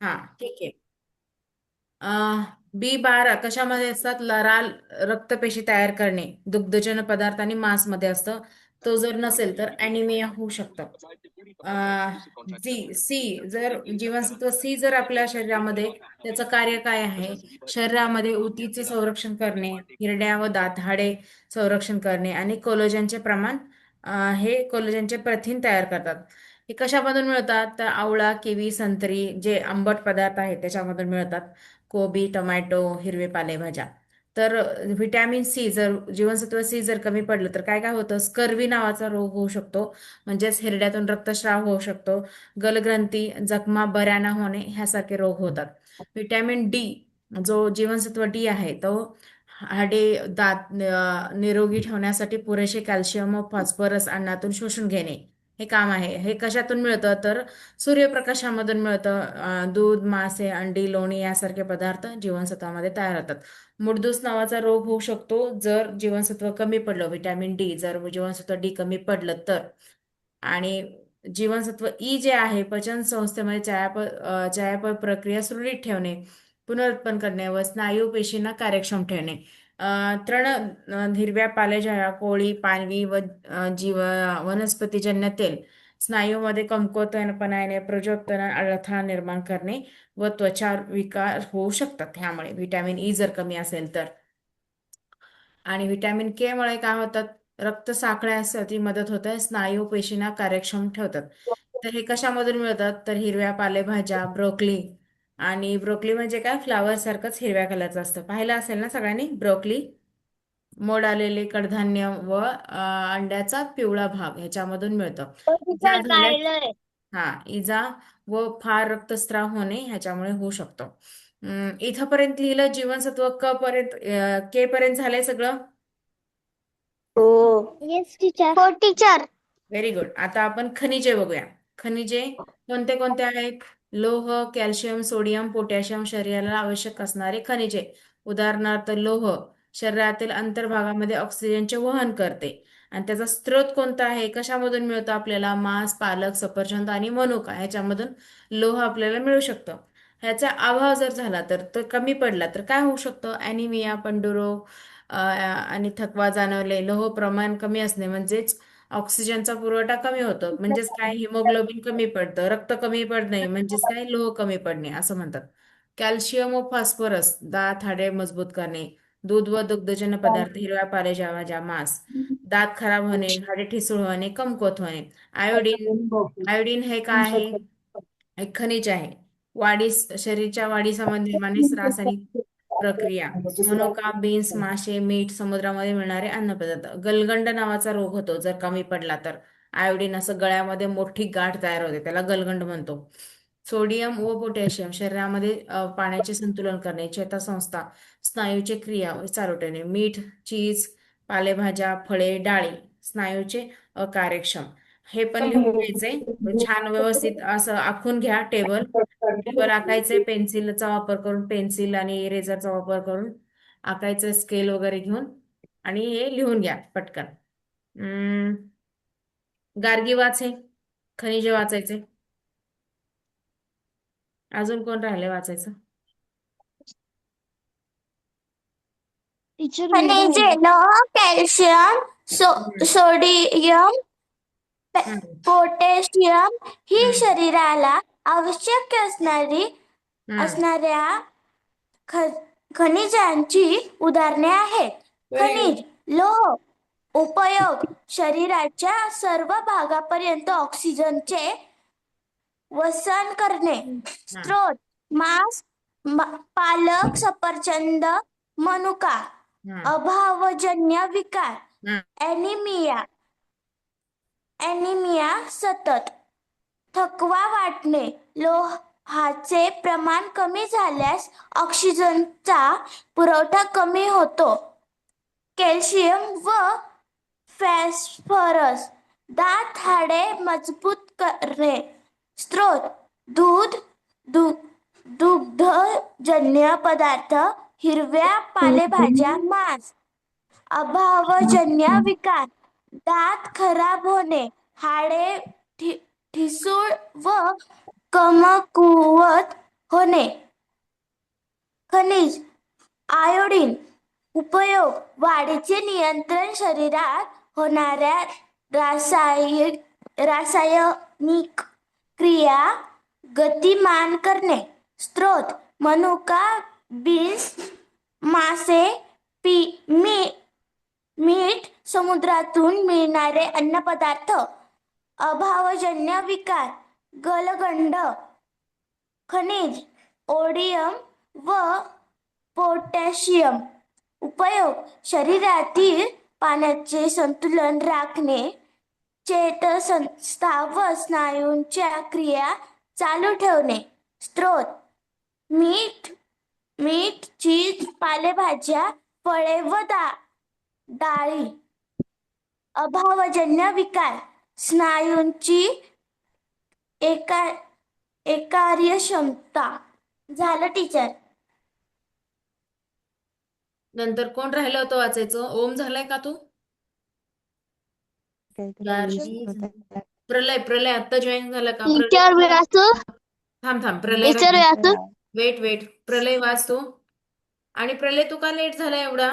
हा, ठीक आहे. बी 12 कशामध्ये असतात? लाल रक्तपेशी तयार करणे, दुग्धजन्य पदार्थ आणि मांसमध्ये असतं. तो जर नसेल तर अॅनिमिया होऊ शकतं. सी जर जीवनसत्व सी जर आपल्या शरीरामध्ये, त्याचं कार्य काय आहे? शरीरामध्ये ऊतीचे संरक्षण करणे, हिरड्या व दात हाडे संरक्षण करणे आणि कोलेजनचे प्रमाण, हे कोलेजनचे प्रथिन तयार करतात. हे कशामधून मिळतात? तर आवळा, किवी, संत्री जे आंबट पदार्थ आहेत त्याच्यामधून मिळतात. कोबी, टोमॅटो, हिरवे पालेभाज्या. तर व्हिटॅमिन सी जर, जीवनसत्व सी जर कमी पडलं तर काय काय होतं? स्कर्वी नावाचा रोग होऊ शकतो, म्हणजेच हिरड्यातून रक्तस्राव होऊ शकतो. गलग्रंथी, जखमा बऱ्या न होणे ह्यासारखे रोग होतात. व्हिटॅमिन डी, जो जीवनसत्व डी आहे तो हाडे, दात निरोगी ठेवण्यासाठी पुरेसे कॅल्शियम व फॉस्फरस अन्नातून शोषून घेणे हे काम आहे. हे कशातून मिळतं? तर सूर्यप्रकाशामधून मिळतं. दूध, मासे, अंडी, लोणी यासारखे पदार्थ जीवनसत्वामध्ये तयार होतात. मुडदूस नावाचा रोग होऊ शकतो जर जीवनसत्व कमी पडलं, व्हिटॅमिन डी जर जीवनसत्व डी कमी पडलं तर. आणि जीवनसत्व ई जे आहे, पचन संस्थेमध्ये चयापचय प्रक्रिया सुरळीत ठेवणे, पुनरुत्पन्न करणे व स्नायू पेशींना कार्यक्षम ठेवणे. तृण, हिरव्या पालेभाज्या, कोळी, पानवी व वनस्पतीजन्य तेल स्नायूमध्ये कमकुवतपणा येणे, प्रजोत्पादनात अडथळा निर्माण करणे व त्वचा विकार होऊ शकतात ह्यामुळे, व्हिटॅमिन ई जर कमी असेल तर. आणि व्हिटॅमिन के मुळे काय होतात? रक्त साखळ्यासाठी मदत होते, स्नायू पेशींना कार्यक्षम ठेवतात. तर हे कशामधून मिळतात? तर हिरव्या पालेभाज्या, ब्रोकली. आणि ब्रोकली म्हणजे काय? फ्लावर सारखंच हिरव्या कलरचं असतं, पाहिलं असेल ना सगळ्यांनी ब्रोकली. मोड आलेले कडधान्य व अंड्याचा पिवळा भाग ह्याच्यामधून मिळतं. इजा टीचर झाल्यास, पाहिलंय. हा, इजा व फार रक्तस्राव होणे ह्याच्यामुळे होऊ शकतो. इथपर्यंत लिहिलं जीवनसत्व क पर्यंत, के पर्यंत झालंय सगळं. हो. Yes teacher. हो टीचर. Very good. आता आपण खनिजे बघूया. खनिजे कोणते कोणते आहेत? लोह, कॅल्शियम, सोडियम, पोटॅशियम शरीराला आवश्यक असणारे खनिजे. उदाहरणार्थ लोह शरीरातील अंतर्भागामध्ये ऑक्सिजनचे वहन करते. आणि त्याचा स्रोत कोणता आहे? कशामधून मिळतो आपल्याला? मांस, पालक, सफरचंद आणि मनुका ह्याच्यामधून लोह आपल्याला मिळू शकतो. ह्याचा अभाव जर झाला तर, तो कमी पडला तर काय होऊ शकतं? अॅनिमिया, पंडुरोग, आणि थकवा जाणवले, लोह प्रमाण कमी असणे म्हणजेच ऑक्सिजनचा पुरवठा कमी होतो, म्हणजेच काय? हिमोग्लोबिन कमी पडतं, रक्त कमी पडणे म्हणजेच काय? लोह कमी पडणे असं म्हणतात. कॅल्शियम व फॉस्फरस दात हाडे मजबूत करणे, दूध व दुग्धजन्य पदार्थ, हिरव्या पालेभाज्या, मांस, दात खराब होणे, हाडे ठिसूळ होणे, कमकुवत होणे. आयोडीन, आयोडीन हे काय आहे? एक खनिज आहे. शरीराच्या वाढीसंबंधी रासायनिक प्रक्रिया. मनुका, बीन्स, मासे, मीठ, समुद्रामध्ये मिळणारे अन्नपदार्थ. गलगंड नावाचा रोग होतो जर कमी पडला तर. आयोडीन असं गळ्यामध्ये मोठी गाठ तयार होते, त्याला गलगंड म्हणतो. सोडियम व पोटॅशियम शरीरामध्ये पाण्याचे संतुलन करणे, चेतासंस्था, स्नायूचे क्रिया चालू ठेवणे. मीठ, चीज, पालेभाज्या, फळे, डाळी स्नायूचे अकार्यक्षम. हे पण लिहून घ्यायचंय छान व्यवस्थित, असं आखून घ्या टेबल. टेबल आखायचे पेन्सिलचा वापर करून, पेन्सिल आणि इरेजरचा वापर करून आखायचं, स्केल वगैरे घेऊन. आणि हे लिहून घ्या पटकन. हम्म, गार्गी वाचे, खनिजे वाचायचे. अजून कोण राहिले वाचायचं? टीचर खनिजे लोह, कॅल्शियम, हम्म, सोडियम, हम्म, पोटॅशियम ही हम्म, शरीराला आवश्यक हम्म. असणाऱ्या खनिजांची उदाहरणे आहेत. Very good. खनिज लोह उपयोग शरीराच्या सर्व भागापर्यंत ऑक्सिजनचे वसन करणे. हा, स्त्रोत मांस, पालक, सफरचंद, मनुका. हा, अभावजन्य विकार हा. ॲनिमिया, सतत थकवा वाटणे. लोहाचे प्रमाण कमी झाल्यास ऑक्सिजनचा पुरवठा कमी होतो. कॅल्शियम व फॉस्फरस दात हाडे मजबूत करणे. स्त्रोत दूध, दुग्धजन्य पदार्थ, हिरव्या पालेभाज्या, मांस. अभावजन्य विकार दात खराब होणे, हाडे ठिसूळ व कमकुवत होणे. खनिज आयोडीन उपयोग वाढीचे नियंत्रण, शरीरात होणाऱ्या रासायनिक क्रिया गतिमान करणे. स्त्रोत मनुका, बीन्स, मासे, मीठ, समुद्रातून मिळणारे अन्नपदार्थ. अभावजन्य विकार गलगंड. खनिज ओडियम व पोटॅशियम उपयोग शरीरातील पाण्याचे संतुलन राखणे, चेतासंस्था व स्नायूंच्या क्रिया चालू ठेवणे. स्त्रोत मीठ, चीज, पालेभाज्या, फळे व डाळी. अभावजन्य विकार स्नायूंची एकार्यक्षमता. झालं टीचर. नंतर कोण राहिलं होतं वाचायचं? ओम झालाय का तू? प्रलय आता जॉईन झाला का? टीचर मी वाचू? थांब प्रलय टीचर वाचू? वेट प्रलय वाच तू. आणि प्रलय तू का लेट झाला एवढा?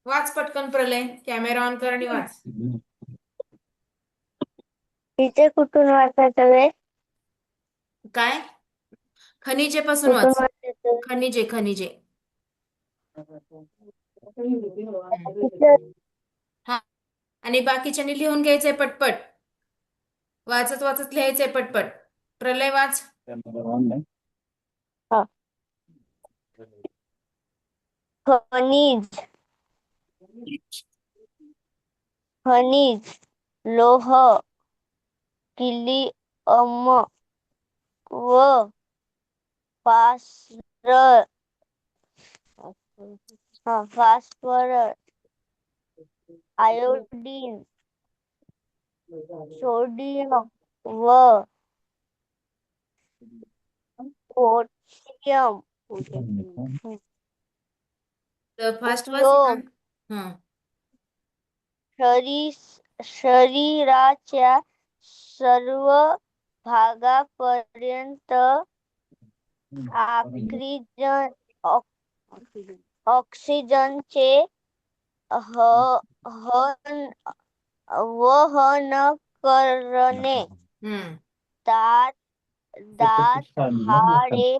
वाच पटकन प्रलय, कॅमेरा ऑन कर आणि वाच. टीचर कुठून वाचायचं वे? काय? खनिजे पासून कुठून वाच. वाचायचं? खनिजे. टीचर हा, आणि बाकीच्यांनी लिहून घ्यायचंय पटपट. वाचत लिहायचंय पटपट. प्रलय वाच. हा. खनिज लोह, हीलियम व फॉस्फरस, आयोडीन, सोडियम व पोटॅशियम तर फास्ट वाच. उपयोग हा. शरीराच्या सर्व भागापर्यंत ऑक्सिजनचे वहन करणे. दात हाडे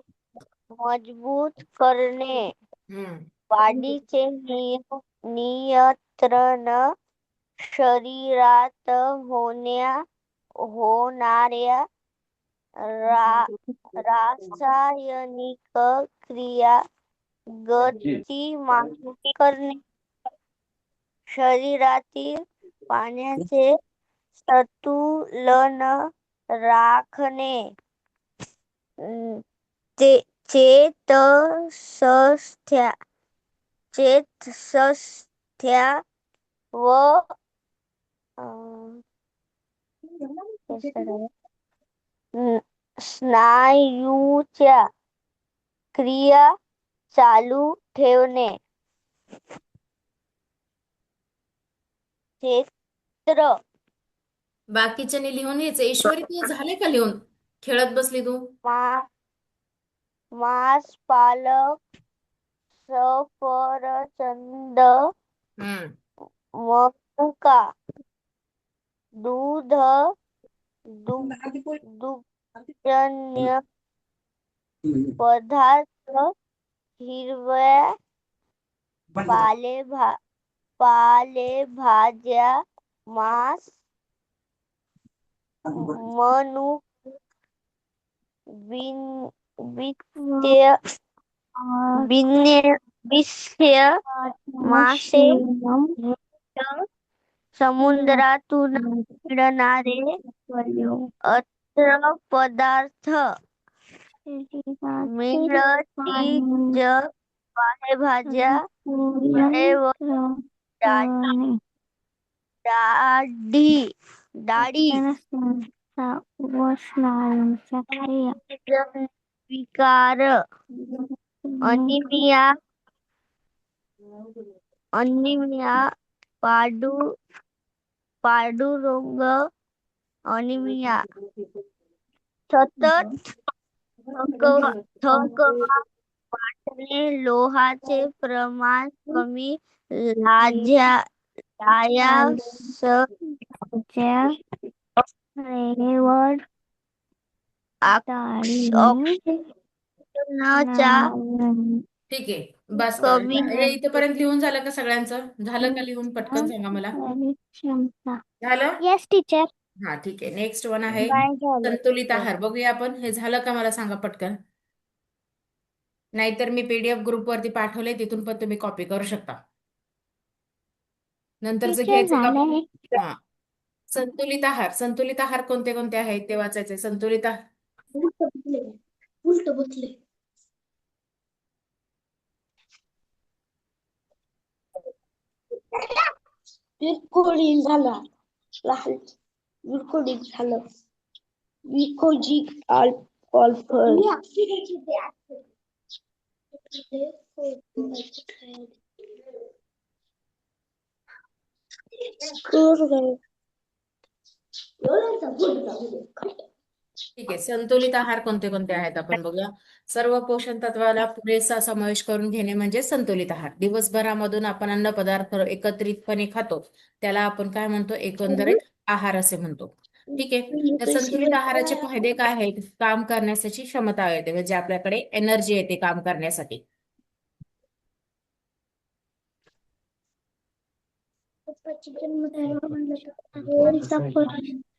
मजबूत करणे. वाढीचे नियंत्रण, शरीरात होणाऱ्या रासायनिक क्रिया गतिमान करणे. शरीरातील पाण्याचे संतुलन राखणे. चेतासंस्था व स्नायूच्या क्रिया चालू ठेवणे. क्षेत्र बाकीच्यांनी लिहून घ्यायचं. ईश्वरी तू झाले का लिहून? खेळत बसली तू. मांस, पालक, सफरचंद, मनुका, दूध, दुग्धजन्य पदार्थ, हिरव्या पालेभाज्या, मांस, बिस्य, मासे, समुद्रातून मिळणारे अन्नपदार्थ, चीज, पालेभाज्या, फळे व डाळी. विकार, अनिमिया, पांडुरोग, अनिमिया, सतत थकवा वाढणे, लोहाचे प्रमाण कमी, लायास वेळेवर ऑक्सिजनच्या ठीक आहे, बस करा. कमी हे इथपर्यंत लिहून झालं का सगळ्यांचं? झालं का लिहून? पटकन सांगा मला. क्षमता. झालं? Yes teacher. हा, ठीक आहे. नेक्स्ट वन आहे नाही झालं संतुलित teacher. आहार. बघूया आपण हे झालं का, मला सांगा पटकन. नाहीतर मी पीडीएफ ग्रुपवरती पाठवले, तिथून पण तुम्ही कॉपी करू शकता. नंतरच टीचर घ्यायचं का? झालंय. हा, संतुलित आहार. संतुलित आहार कोणते कोणते आहेत ते वाचायचे. संतुलित आहार उलट बसले. विरघळी झाला. लहान विरघळी झालं. विकोजी अल्कोहोल. ठीक आहे. संतुलित आहार कोणते कोणते आहेत आपण बघूया. सर्व पोषण तत्वाला पुरेसा समावेश करून घेणे म्हणजे संतुलित आहार. दिवसभरामधून आपण अन्न पदार्थ एकत्रितपणे खातो, त्याला आपण काय म्हणतो? एकंदरीत आहार असे म्हणतो. ठीक आहे. तर संतुलित आहाराचे फायदे काय आहेत? काम करण्याची क्षमता येते, म्हणजे आपल्याकडे एनर्जी येते काम करण्यासाठी.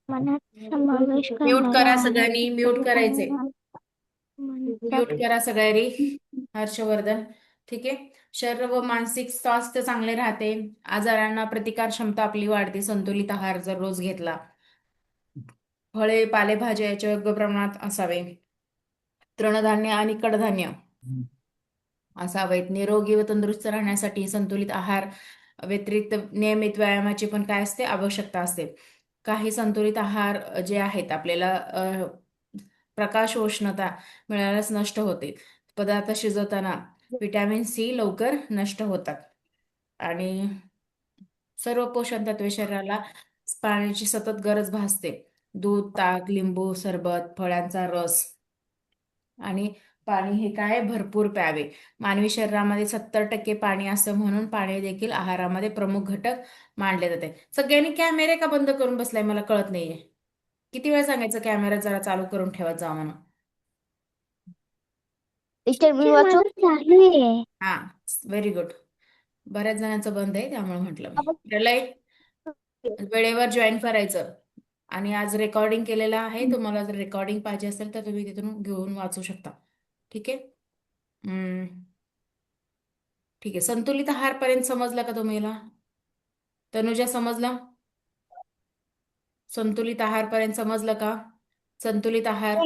मनात समावेश म्यूट करणाऱ्या करा सगळ्यांनी, म्यूट करायचे. म्हणतात. म्यूट करा सगळ्यांनी. हर्षवर्धन. ठीक आहे. शरीर व मानसिक स्वास्थ्य चांगले राहते. आजारांना प्रतिकार क्षमता आपली वाढते संतुलित आहार जर रोज घेतला. फळे पालेभाज्या याचे योग्य प्रमाणात असावे. तृणधान्य आणि कडधान्य असावेत. निरोगी व तंदुरुस्त राहण्यासाठी संतुलित आहार व्यतिरिक्त नियमित व्यायामाची पण काय असते? आवश्यकता असते. काही संतुलित आहार जे आहेत आपल्याला प्रकाश उष्णता मिळाल्यास नष्ट होते. पदार्थ शिजवताना व्हिटॅमिन सी लवकर नष्ट होतात. आणि सर्व पोषण तत्वे शरीराला पाण्याची सतत गरज भासते. दूध, ताक, लिंबू सरबत, फळांचा रस आणि पाणी हे काय? भरपूर प्यावे. मानवी शरीरामध्ये 70% पाणी असं म्हणून पाणी देखील आहारामध्ये प्रमुख घटक मानले जाते. सगळ्यांनी कॅमेरे का बंद करून बसलाय मला कळत नाहीये. किती वेळ सांगायचं कॅमेरा जरा चालू करून ठेवत जा म्हणून. टीचर मी वाचू. हा, व्हेरी गुड. बऱ्याच जणांचं बंद आहे त्यामुळे म्हटलं मी. प्रलय, वेळेवर जॉईन करायचं. आणि आज रेकॉर्डिंग केलेलं आहे, तुम्हाला जर रेकॉर्डिंग पाहिजे असेल तर तुम्ही तिथून घेऊन वाचू शकता. ठीक आहे. ठीक आहे. संतुलित आहार पर्यंत समजलं का तुम्हाला? तनुजा समजलं? संतुलित आहार पर्यंत समजलं का? संतुलित आहार.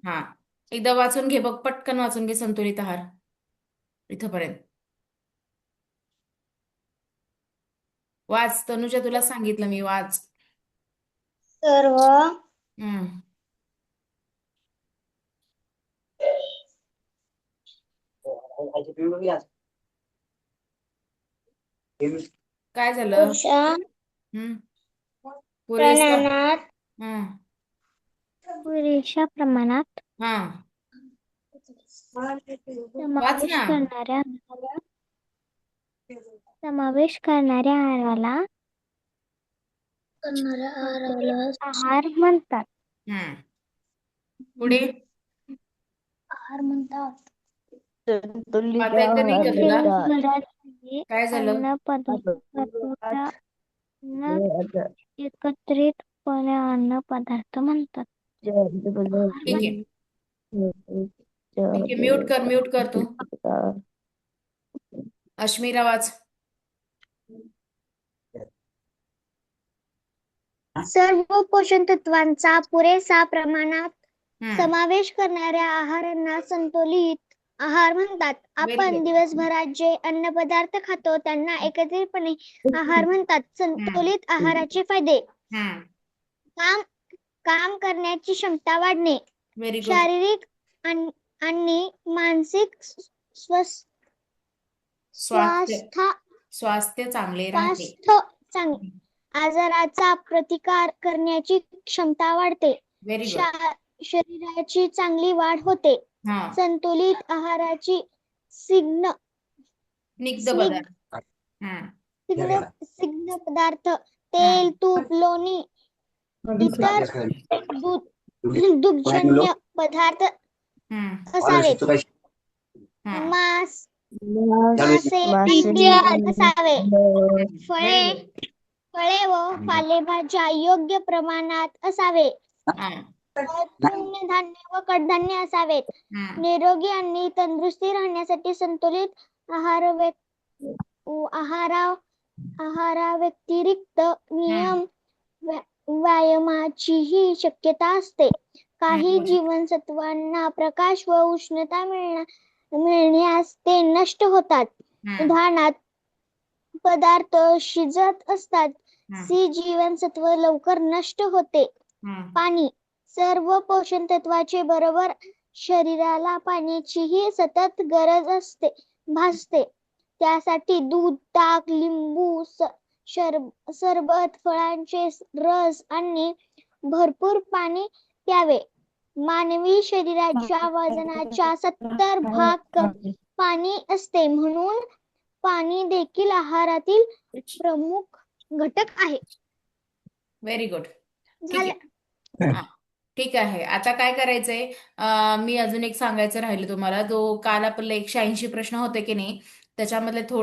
हा, एकदा वाचून घे बघ, पटकन वाचून घे संतुलित आहार इथपर्यंत. वाच तनुजा, तुला सांगितलं मी, वाच. सर्व हम्म काय झालं? पोषण हम्म पुरेसा. प्रमाणात हम्म पुरेशा प्रमाणात हा, वाच समावेश ना. करणाऱ्या आहाराला आहार म्हणतात. हम्म पुढे आहार म्हणतात. वाचा येतं नाही का तुला? दिवसभरात काय झालं? अन्न एकत्रितपणे अन्न पदार्थ म्हणतात. ठीक आहे. ठीक आहे. म्यूट कर तू. अश्मीरा वाच. सर्व पोषण तत्वांचा पुरेसा प्रमाणात हम्म समावेश करणाऱ्या आहारांना संतुलित आहार म्हणतात. Very आपण good. दिवसभरात जे अन्न पदार्थ खातो त्यांना एकत्रितपणे आहार म्हणतात. संतुलित आहाराचे फायदे: हम्म काम करण्याची क्षमता वाढणे, व्हेरी गुड. शारीरिक आणि मानसिक स्वास्थ्य स्वास्थ्य चांगले राहते. आजाराचा प्रतिकार करण्याची क्षमता वाढते. Very good. शरीराची चांगली वाढ होते. हा संतुलित आहाराची स्निग्ध स्निग्ध स्निग्ध पदार्थ. हम्म. स्निग्ध पदार्थ, तेल, तूप, लोणी, इतर दुग्धजन्य पदार्थ हम्म. असावेत. हा मांस, मासे, अंडी असावे. फळे फळे व पालेभाज्या योग्य प्रमाणात असावे. हा तृणधान्य व कडधान्य असावेत. हम्म. निरोगी आणि तंदुरुस्ती राहण्यासाठी संतुलित आहाराव्यतिरिक्त नियम व्यायामाचीही शक्यता असते. काही जीवनसत्वांना प्रकाश व उष्णता मिळण्यास ते नष्ट होतात. उदाहरणार्थ, पदार्थ शिजत असतात. सी जीवनसत्व लवकर नष्ट होते. पाणी, सर्व पोषण तत्वाचे बरोबर शरीराला पाण्याचीही सतत गरज भासते. त्यासाठी दूध, ताक, लिंबू सरबत, फळांचे रस आणि भरपूर पाणी प्यावे. मानवी शरीराच्या वजनाच्या 70% पाणी असते, म्हणून पाणी देखील आहारातील प्रमुख घटक आहे. Very good. ठीक झालं. आहे. हा ठीक आहे. आता काय करायचंय, मी अजून एक सांगायचं राहिलं तुम्हाला. जो काल आपले 180 प्रश्न होते की नाही, त्याच्यामधले थोडं